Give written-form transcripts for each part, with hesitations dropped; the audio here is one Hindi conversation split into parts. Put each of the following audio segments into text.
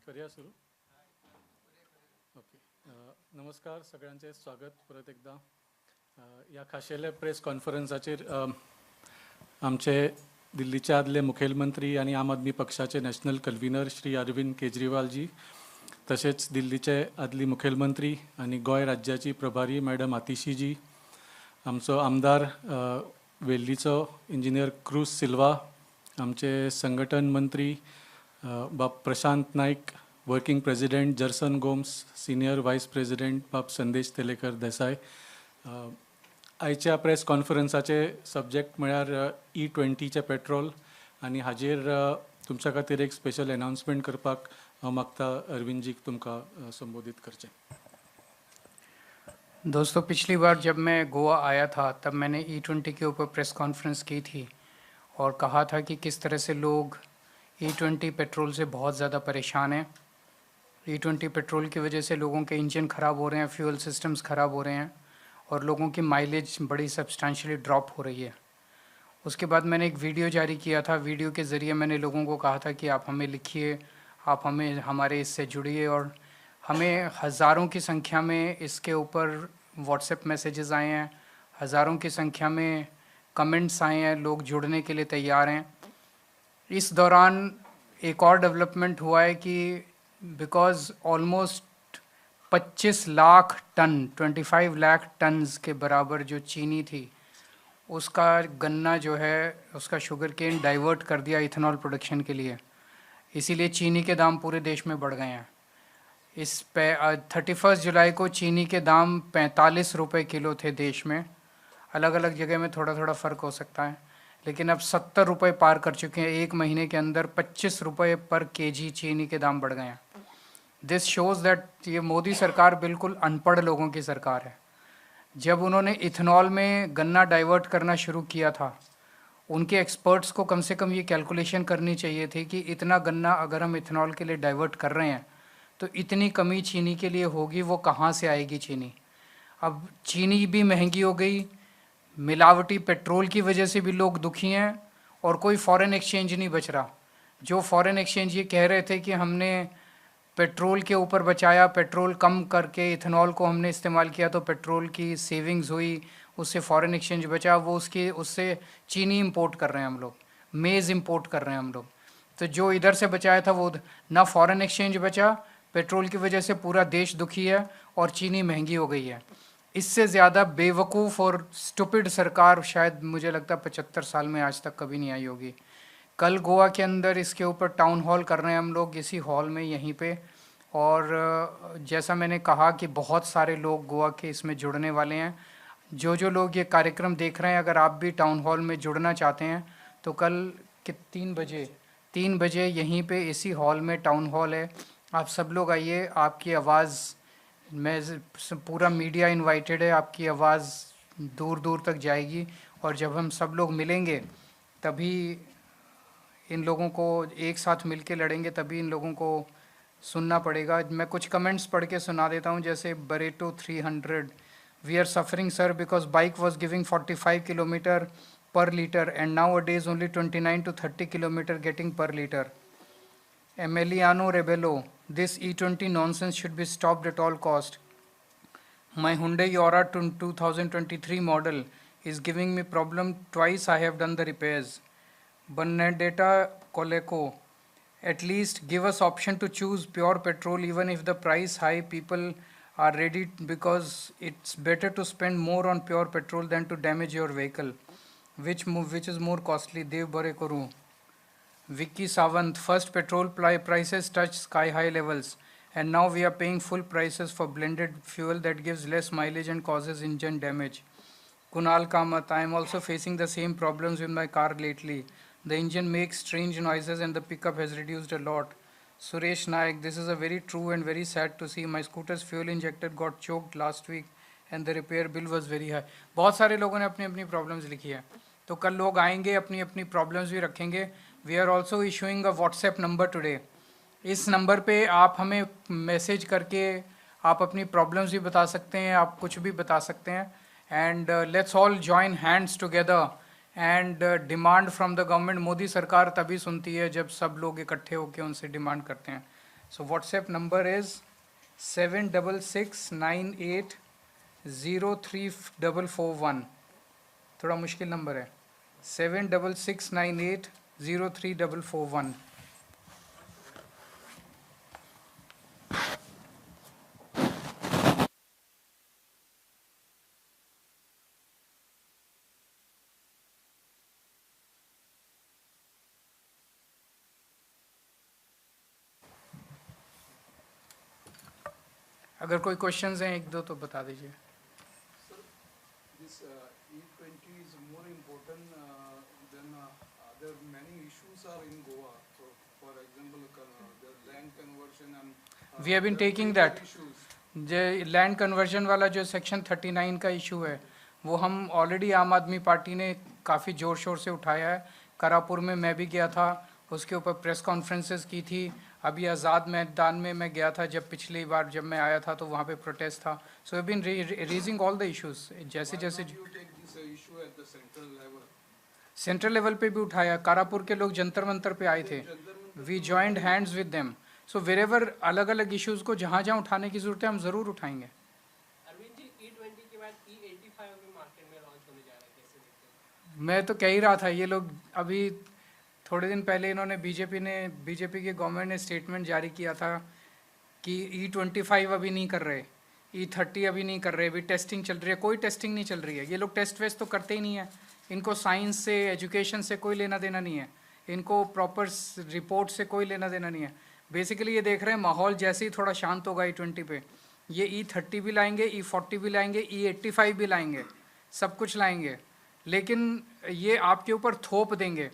करूया सुरू. ओके. नमस्कार सगळ्यांचे स्वागत परत एकदा या खाशेले प्रेस कॉन्फरन्साचेर. आमचे दिल्लीचे आदले मुखेलमंत्री आणि आम आदमी पक्षाचे नॅशनल कन्व्हिनर श्री अरविंद केजरीवालजी, तसेच दिल्लीचे आदली मुखेलमंत्री आणि गोंय राज्याची प्रभारी मॅडम आतिशीजी, आमचो आमदार वेल्लीचो इंजिनियर क्रूज सिल्वा, आमचे संघटन मंत्री Bab Prashant Naik, working president Jerson Gomes, senior vice president Bab Sandesh तेलेकर Desai. आयच्या प्रेस कॉन्फरन्साचे सब्जेक्ट म्हळ्यार E20चे पेट्रोल आणि हाजेर तुमच्या खातीर एक स्पेशल अनाउन्समेंट करपाक हांव मागता अरविंदजीक तुमकां संबोधित करचें. दोस्तों, पिछली बार जब मैं गोवा आया था तब मैंने E20 के ऊपर प्रेस कॉन्फ्रेंस की थी और कहा था कि किस तरह से लोग E20 पेट्रोल से बहुत ज़्यादा परेशान हैं. E20 पेट्रोल की वजह से लोगों के इंजन ख़राब हो रहे हैं, फ्यूल सिस्टम्स ख़राब हो रहे हैं और लोगों की माइलेज बड़ी सब्सटैंशियली ड्रॉप हो रही है. उसके बाद मैंने एक वीडियो जारी किया था. वीडियो के ज़रिए मैंने लोगों को कहा था कि आप हमें लिखिए, आप हमारे इससे जुड़िए, और हमें हज़ारों की संख्या में इसके ऊपर व्हाट्सएप मैसेजेस आए हैं, हज़ारों की संख्या में कमेंट्स आए हैं, लोग जुड़ने के लिए तैयार हैं. इस दौरान एक और डेवलपमेंट हुआ है कि because almost 25 lakh ton 25 lakh tons के बराबर जो चीनी थी, उसका गन्ना जो है उसका शुगर केन डाइवर्ट कर दिया इथेनॉल प्रोडक्शन के लिए. इसीलिए चीनी के दाम पूरे देश में बढ़ गए हैं. इस पे 31 जुलाई को चीनी के दाम 45 रुपये किलो थे देश में. अलग अलग जगह में थोड़ा थोड़ा फ़र्क हो सकता है, लेकिन अब 70 रुपये पार कर चुके हैं. एक महीने के अंदर 25 रुपये पर केजी चीनी के दाम बढ़ गए हैं. दिस शोज़ दैट ये मोदी सरकार बिल्कुल अनपढ़ लोगों की सरकार है. जब उन्होंने इथेनॉल में गन्ना डाइवर्ट करना शुरू किया था, उनके एक्सपर्ट्स को कम से कम ये कैलकुलेशन करनी चाहिए थी कि इतना गन्ना अगर हम इथेनॉल के लिए डाइवर्ट कर रहे हैं तो इतनी कमी चीनी के लिए होगी, वो कहाँ से आएगी चीनी. अब चीनी भी महंगी हो गई, मिलावटी पेट्रोल की वजह से भी लोग दुखी हैं और कोई फॉरेन एक्सचेंज नहीं बच रहा. जो फॉरेन एक्सचेंज ये कह रहे थे कि हमने पेट्रोल के ऊपर बचाया, पेट्रोल कम करके इथेनॉल को हमने इस्तेमाल किया तो पेट्रोल की सेविंग्स हुई, उससे फॉरेन एक्सचेंज बचा, वो उससे चीनी इंपोर्ट कर रहे हैं हम लोग, मेज़ इंपोर्ट कर रहे हैं हम लोग. तो जो इधर से बचाया था वो ना फॉरेन एक्सचेंज बचा, पेट्रोल की वजह से पूरा देश दुखी है और चीनी महंगी हो गई है. इससे ज़्यादा बेवकूफ़ और स्टूपिड सरकार शायद मुझे लगता है 75 साल में आज तक कभी नहीं आई होगी. कल गोवा के अंदर इसके ऊपर टाउन हॉल कर रहे हैं हम लोग, इसी हॉल में यहीं पे. और जैसा मैंने कहा कि बहुत सारे लोग गोवा के इसमें जुड़ने वाले हैं. जो लोग ये कार्यक्रम देख रहे हैं, अगर आप भी टाउन हॉल में जुड़ना चाहते हैं तो कल के 3 बजे यहीं पे इसी हॉल में टाउन हॉल है. आप सब लोग आइए, आपकी आवाज़ में पूरा मीडिया इनवाइटेड है, आपकी आवाज़ दूर दूर तक जाएगी. और जब हम सब लोग मिलेंगे तभी इन लोगों को एक साथ मिल के लड़ेंगे, तभी इन लोगों को सुनना पड़ेगा. मैं कुछ कमेंट्स पढ़ के सुना देता हूँ. जैसे बरेटो 300, we are suffering sir because bike was giving 45 kilometre per liter and nowadays only 29 to 30 kilometer getting per liter. Emiliano Rebello, this E20 nonsense should be stopped at all cost. My Hyundai Aura 2023 model is giving me problem twice. I have done the repairs. Bernadetta Coleco, at least give us option to choose pure petrol even if the price high. People are ready because it's better to spend more on pure petrol than to damage your vehicle. Which is more costly? Dev Barekoru. Vicky Savant, first petrol prices touched sky high levels and now we are paying full prices for blended fuel that gives less mileage and causes engine damage. Kunal Kamath, I am also facing the same problems with my car lately. The engine makes strange noises and the pickup has reduced a lot. Suresh Naik, this is a very true and very sad to see. My scooter's fuel injector got choked last week and the repair bill was very high. बहुत सारे लोगों ने अपनी अपनी प्रॉब्लम्स लिखी है, तो कल लोग आएंगे, अपनी अपनी प्रॉब्लम्स भी रखेंगे. We are also issuing a WhatsApp number today. इस नंबर पे आप हमें मैसेज करके आप अपनी प्रॉब्लम्स भी बता सकते हैं, आप कुछ भी बता सकते हैं. And let's all join hands together and demand from the government. Modi सरकार तभी सुनती है जब सब लोग इकट्ठे होकर उनसे डिमांड करते हैं. So WhatsApp number is 7669803441. थोड़ा मुश्किल नंबर है, 7669803441. अगर कोई क्वेश्चंस हैं एक दो तो बता दीजिए. This E20 is more important than other many issues are in Goa. So, for example, the land conversion and We have been the taking major that. issues. जो लैंड कन्वर्जन वाला जो सेक्शन 39 का इशू है वो हम ऑलरेडी आम आदमी पार्टी ने काफ़ी ज़ोर शोर से उठाया है. करापुर में मैं भी गया था, उसके ऊपर प्रेस कॉन्फ्रेंसेस की थी. अभी आज़ाद मैदान में मैं गया था, जब पिछली बार जब मैं आया था तो वहाँ पे प्रोटेस्ट था. So have been raising all the issues. जैसे Why जैसे not you take this issue at the central level? Central level पे भी उठाया. कारापुर के लोग जंतर मंतर पे आए थे. We joined hands with them. So wherever अलग अलग इश्यूज़ को जहाँ जहाँ उठाने की ज़रूरत है हम ज़रूर उठाएंगे. अरविंद जी, E20 के बाद E85 अभी मार्केट में लॉन्च होने जा रहा है, कैसे देखते हैं? मैं तो कह ही रहा था, ये लोग अभी थोड़े दिन पहले इन्होंने बीजेपी की गवर्नमेंट ने स्टेटमेंट जारी किया था कि E25 अभी नहीं कर रहे, E30 अभी नहीं कर रहे, अभी टेस्टिंग चल रही है. कोई टेस्टिंग नहीं चल रही है. ये लोग टेस्ट वेस्ट तो करते ही नहीं है. इनको साइंस से, एजुकेशन से कोई लेना देना नहीं है. इनको प्रॉपर रिपोर्ट से कोई लेना देना नहीं है. बेसिकली ये देख रहे हैं माहौल जैसे ही थोड़ा शांत होगा E20 पे, ये E30 भी लाएंगे, E40 भी लाएंगे, E85 भी लाएंगे, सब कुछ लाएंगे. लेकिन ये आपके ऊपर थोप देंगे.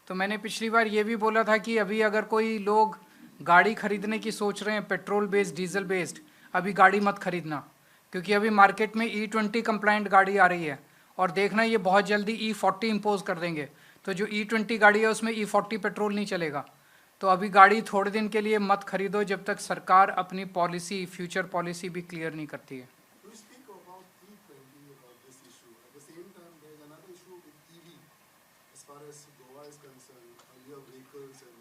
तो मैंने पिछली बार ये भी बोला था कि अभी अगर कोई लोग गाड़ी खरीदने की सोच रहे हैं पेट्रोल बेस्ड, डीजल बेस्ड, अभी गाड़ी मत खरीदना, क्योंकि अभी मार्केट में E20 कंप्लाइंट गाड़ी आ रही है. और देखना ये बहुत जल्दी E40 इम्पोज कर देंगे. तो जो E20 गाड़ी है उसमें E40 पेट्रोल नहीं चलेगा. तो अभी गाड़ी थोड़े दिन के लिए मत खरीदो जब तक सरकार अपनी पॉलिसी, फ्यूचर पॉलिसी भी क्लियर नहीं करती है. You speak about E20 about this issue. At the same time, there is another issue with EV. As far as Goa is concerned, earlier vehicles and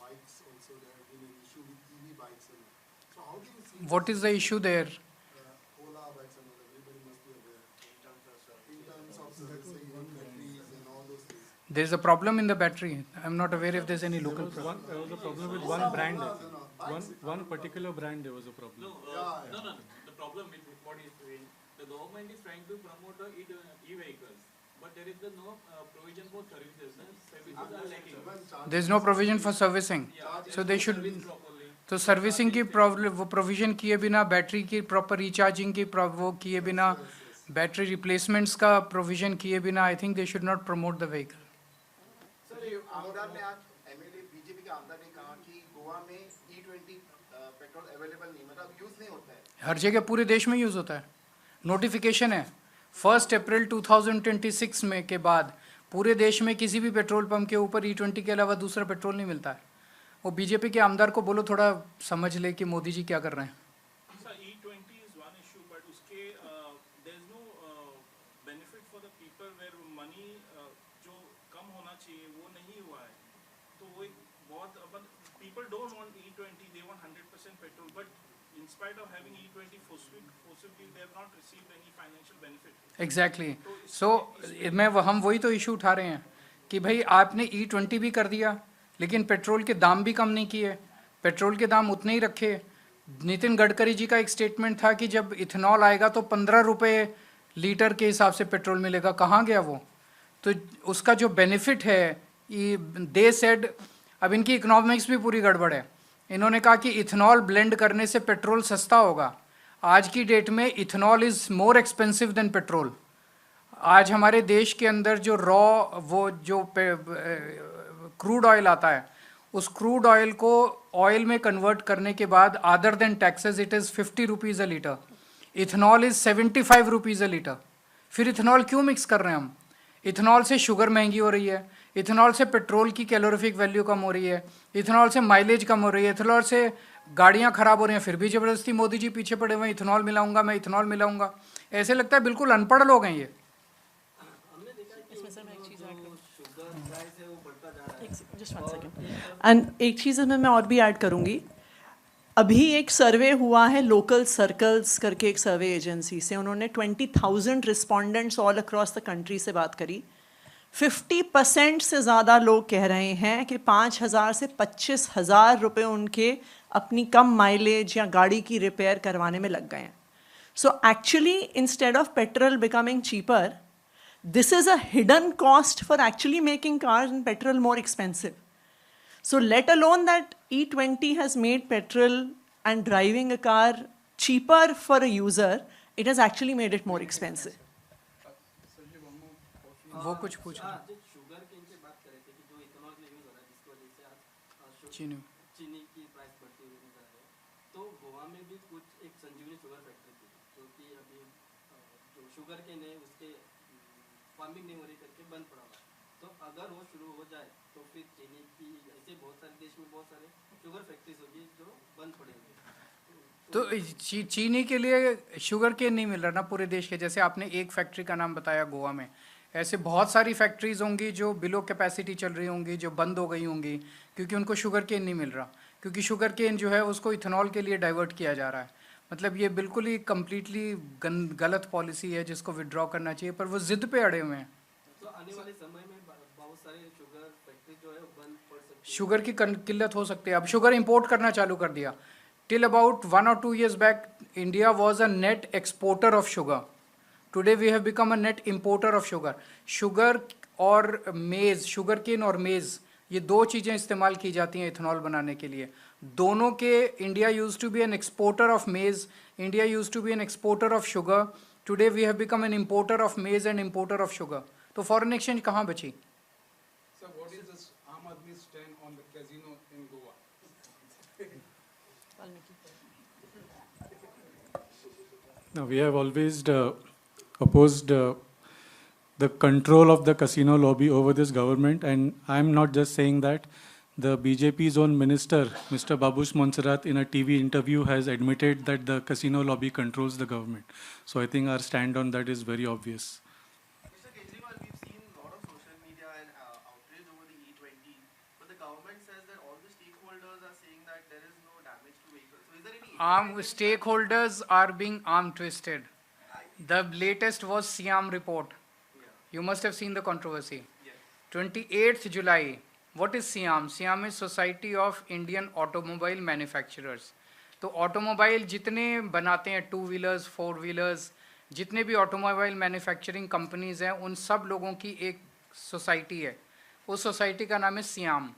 bikes also, there have been an issue with EV bikes and all. So how do you see What is the issue there? Ola bikes and all? Everybody must be aware in terms of servicing batteries and all those things. There is a problem in the battery. I am not aware if there is any local problem. There was a problem with one brand, I think. One particular brand, there was a problem. No. The problem with what is doing, the government is trying to promote the e-vehicles, but there is no provision for services. Services are lacking. There is no provision for servicing. So they should. Service properly. तो सर्विसिंग की वो प्रोविजन किए बिना, बैटरी की प्रॉपर रिचार्जिंग की वो किए बिना, बैटरी रिप्लेसमेंट्स का प्रोविजन किए बिना, I think they should not promote the vehicle. Sir, ये आमदार ने आज एमएलए बीजेपी के आमदार ने कहा कि गोवा में E20 पेट्रोल अवेलेबल नहीं, मतलब यूज नहीं होता है. हर जगह पूरे देश में यूज़ होता है. नोटिफिकेशन है 1 अप्रैल 2026 में के बाद पूरे देश में किसी भी पेट्रोल पंप के ऊपर E20 के अलावा दूसरा पेट्रोल नहीं मिलता है. वो बीजेपी के आमदार को बोलो थोड़ा समझ ले कि मोदी जी क्या कर रहे हैं. Sir, E20 is one issue, but उसके there is no benefit for the people where money जो कम होना चाहिए वो नहीं हुआ है. तो वो एक बहुत people don't want E20, they want 100% petrol, but in spite of having E20 forcibly they have not received any financial benefit. Exactly. So हम वही तो इशू उठा रहे हैं कि भाई आपने E20 भी कर दिया लेकिन पेट्रोल के दाम भी कम नहीं किए, पेट्रोल के दाम उतने ही रखे. नितिन गडकरी जी का एक स्टेटमेंट था कि जब इथेनॉल आएगा तो 15 रुपये लीटर के हिसाब से पेट्रोल मिलेगा. कहाँ गया वो? तो उसका जो बेनिफिट है, दे सेड, अब इनकी इकोनॉमिक्स भी पूरी गड़बड़ है. इन्होंने कहा कि इथेनॉल ब्लेंड करने से पेट्रोल सस्ता होगा. आज की डेट में ethanol is more expensive than petrol. आज हमारे देश के अंदर जो वो जो क्रूड ऑयल आता है, उस क्रूड ऑयल को ऑयल में कन्वर्ट करने के बाद other than taxes it is 50 rupees a litre. Ethanol is 75 rupees a litre. फिर इथेनॉल क्यों मिक्स कर रहे हैं हम? इथेनॉल से शुगर महंगी हो रही है, इथेनॉल से पेट्रोल की कैलोरीफिक वैल्यू कम हो रही है, इथेनॉल से माइलेज कम हो रही है, इथेनॉल से गाड़ियाँ ख़राब हो रही हैं. फिर भी ज़बरदस्ती मोदी जी पीछे पड़े हुए, इथेनॉल मिलाऊंगा मैं, इथेनॉल मिलाऊंगा. ऐसे लगता है बिल्कुल अनपढ़ लोग हैं ये. Just one second. एंड एक चीज़ इसमें मैं और भी ऐड करूँगी. अभी एक सर्वे हुआ है लोकल सर्कल्स करके एक सर्वे एजेंसी से, उन्होंने 20,000 respondents all across the country से बात करी। 50% से ज़्यादा लोग कह रहे हैं कि 5,000 से 25,000 रुपये उनके अपनी कम माइलेज या गाड़ी की रिपेयर करवाने में लग गए हैं। So actually instead of petrol becoming cheaper, this is a hidden cost for actually making cars and petrol more expensive. So let alone that E20 has made petrol and driving a car cheaper for a user, it has actually made it more expensive. वो कुछ पूछ रहे जो शुगर केन की बात कर रहे थे कि जो इथेनॉल में यूज हो रहा है जिसकी वजह से आज चीनी चीनी की प्राइस बढ़ती हुई नजर आ रही है। तो गोवा में भी कुछ एक संजीवनी शुगर फैक्ट्री थी जो कि अभी जो शुगर केन है उसके फार्मिंग नहीं हो रही करके बंद पड़ा हुआ है। तो अगर वो शुरू हो जाए तो फिर चीनी की ऐसे बहुत सारे देश में बहुत सारे शुगर फैक्ट्रीज होगी जो बंद पड़ेंगे। तो चीनी के लिए शुगर केन नहीं मिल रहा ना पूरे देश के। जैसे आपने एक फैक्ट्री का नाम बताया गोवा में, ऐसे बहुत सारी फैक्ट्रीज होंगी जो बिलो कैपेसिटी चल रही होंगी, जो बंद हो गई होंगी क्योंकि उनको शुगर केन नहीं मिल रहा, क्योंकि शुगर केन जो है उसको इथेनॉल के लिए डाइवर्ट किया जा रहा है। मतलब ये बिल्कुल ही कम्प्लीटली गलत पॉलिसी है जिसको विड्रॉ करना चाहिए, पर वो जिद पे अड़े हुए हैं। तो आने वाले समय में बहुत सारे शुगर फैक्ट्री जो है वो बंद पड़ सकती है। शुगर की किल्लत हो सकती है। अब शुगर इंपोर्ट करना चालू कर दिया। Till about 1 or 2 years back India was a net exporter of sugar. Today we have become a net importer of sugar. Sugar और मेज़, शुगर केन और मेज़, ये दो चीज़ें इस्तेमाल की जाती हैं इथेनॉल बनाने के लिए। दोनों के India used to be an exporter of maize, India used to be an exporter of sugar. Today we have become an importer of maize and importer of sugar. तो फॉरेन एक्सचेंज कहाँ बची? So what is this Aam Aadmi stand on the casino in Goa? Now, we have always opposed the control of the casino lobby over this government, and I'm not just saying that. The BJP's own minister, Mr. Babush Monserrat, in a TV interview has admitted that the casino lobby controls the government. So I think our stand on that is very obvious. Mr. Kejriwal, we've seen a lot of social media and outrage over the E20, but the government says that all the stakeholders are saying that there is no damage to vehicles. So is there any Stakeholders are being arm twisted. The latest was Siam report. You must have seen the controversy. 28th July. What is Siam? Siam is Society of Indian Automobile Manufacturers. तो ऑटोमोबाइल जितने बनाते हैं, 2 व्हीलर्स 4 व्हीलर्स, जितने भी ऑटोमोबाइल मैन्युफैक्चरिंग कंपनीज हैं, उन सब लोगों की एक सोसाइटी है। उस सोसाइटी का नाम है सियाम।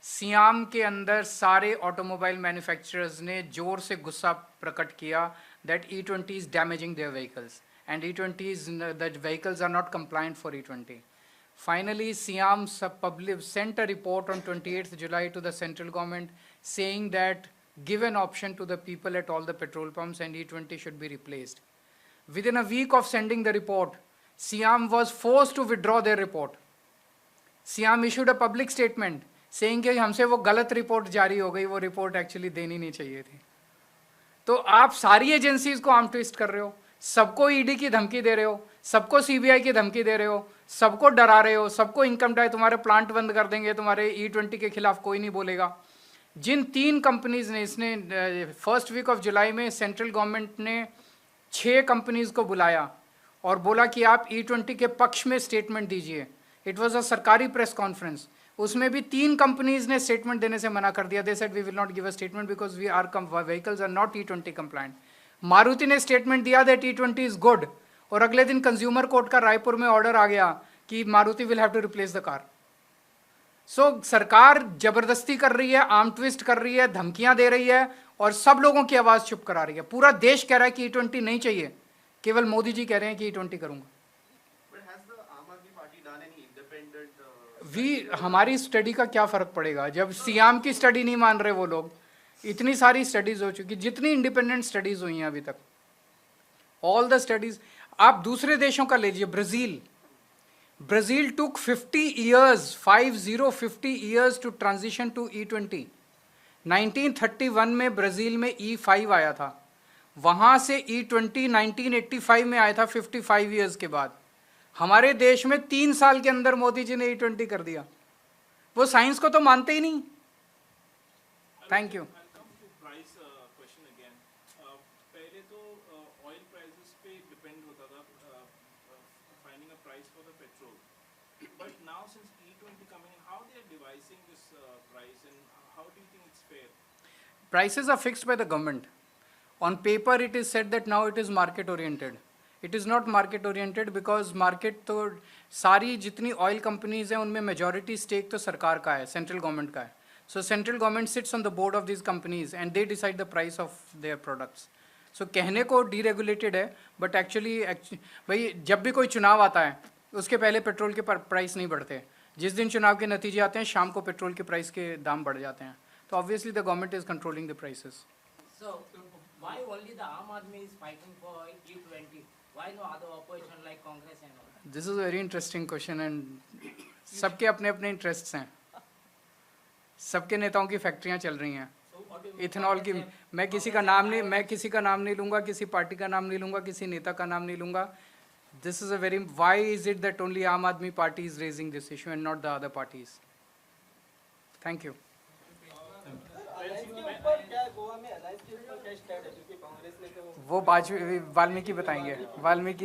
सियाम के अंदर सारे ऑटोमोबाइल मैन्युफैक्चरर्स ने ज़ोर से गुस्सा प्रकट किया that E20 is damaging their vehicles and E20 the vehicles are not compliant for E20. Finally, Siam sent a report on 28th July to the central government saying that give an option to the people at all the petrol pumps and E20 should be replaced. Within a week of sending the report, Siam was forced to withdraw their report. Siam issued a public statement saying कि हमसे वो गलत रिपोर्ट जारी हो गई, वो रिपोर्ट एक्चुअली देनी नहीं चाहिए थी। तो आप सारी एजेंसीज को आर्म ट्विस्ट कर रहे हो, सबको ईडी की धमकी दे रहे हो, सबको सीबीआई की धमकी दे रहे हो, सबको डरा रहे हो, सबको इनकम टैक्स, तुम्हारे प्लांट बंद कर देंगे, तुम्हारे E20 के खिलाफ कोई नहीं बोलेगा। जिन 3 कंपनीज ने, इसने फर्स्ट वीक ऑफ जुलाई में सेंट्रल गवर्नमेंट ने 6 कंपनीज को बुलाया और बोला कि आप E20 के पक्ष में स्टेटमेंट दीजिए। इट वॉज अ सरकारी प्रेस कॉन्फ्रेंस। उसमें भी 3 कंपनीज ने स्टेटमेंट देने से मना कर दिया। They said we will not give a statement because we are vehicles are not E20 compliant. Maruti ने स्टेटमेंट दिया दैट E20 इज गुड, और अगले दिन कंज्यूमर कोर्ट का रायपुर में ऑर्डर आ गया कि Maruti will have to replace the car. So सरकार जबरदस्ती कर रही है, आर्म ट्विस्ट कर रही है, धमकियां दे रही है और सब लोगों की आवाज चुप करा रही है। पूरा देश कह रहा है कि E20 नहीं चाहिए, केवल मोदी जी कह रहे हैं कि E20 करूंगा। हमारी स्टडी का क्या फर्क पड़ेगा जब सियाम की स्टडी नहीं मान रहे वो लोग? इतनी सारी स्टडीज हो चुकी, जितनी इंडिपेंडेंट स्टडीज हुई हैं अभी तक, ऑल द स्टडीज। आप दूसरे देशों का लीजिए, Brazil took 50 years to transition to E20। 1931 में ब्राजील में E5 आया था, वहां से E20 1985 में आया था 55 ईयर्स के बाद। हमारे देश में 3 साल के अंदर मोदी जी ने E20 कर दिया। वो साइंस को तो मानते ही नहीं। Thank you. price question again. पहले तो oil prices पे depend होता था finding a price for the petrol. But now since E20 coming in, how they are devising this price and how do you think it's fair? Prices are fixed by the government. On paper, it is said that now it is market oriented. It is not market oriented because market तो सारी जितनी oil companies हैं उनमें majority stake तो सरकार का है, central government का है. So central government sits on the board of these companies and they decide the price of their products. So कहने को deregulated है, but actually भाई जब भी कोई चुनाव आता है उसके पहले पेट्रोल के प्राइस नहीं बढ़ते. जिस दिन चुनाव के नतीजे आते हैं शाम को पेट्रोल के प्राइस के दाम बढ़ जाते हैं. तो obviously the government is controlling the prices. So, why only the Aam Aadmi is fighting for E20? Why no other opposition like Congress and all? This is a very interesting question and सबके अपने अपने interests हैं. सबके नेताओं की फैक्ट्रियां चल रही हैं. So, what do you mean? Ethanol की मैं किसी का नाम नहीं लूँगा, किसी पार्टी का नाम नहीं लूँगा, किसी नेता का नाम नहीं लूँगा. This is a very, why is it that only Aam Aadmi party is raising this issue and not the other parties? Thank you. Alliance के ऊपर क्या गोवा में अलायंस के ऊपर क्या स्टैंड है, क्योंकि कांग्रेस ने तो वो वाल्मीकि बताएंगे. वाल्मीकि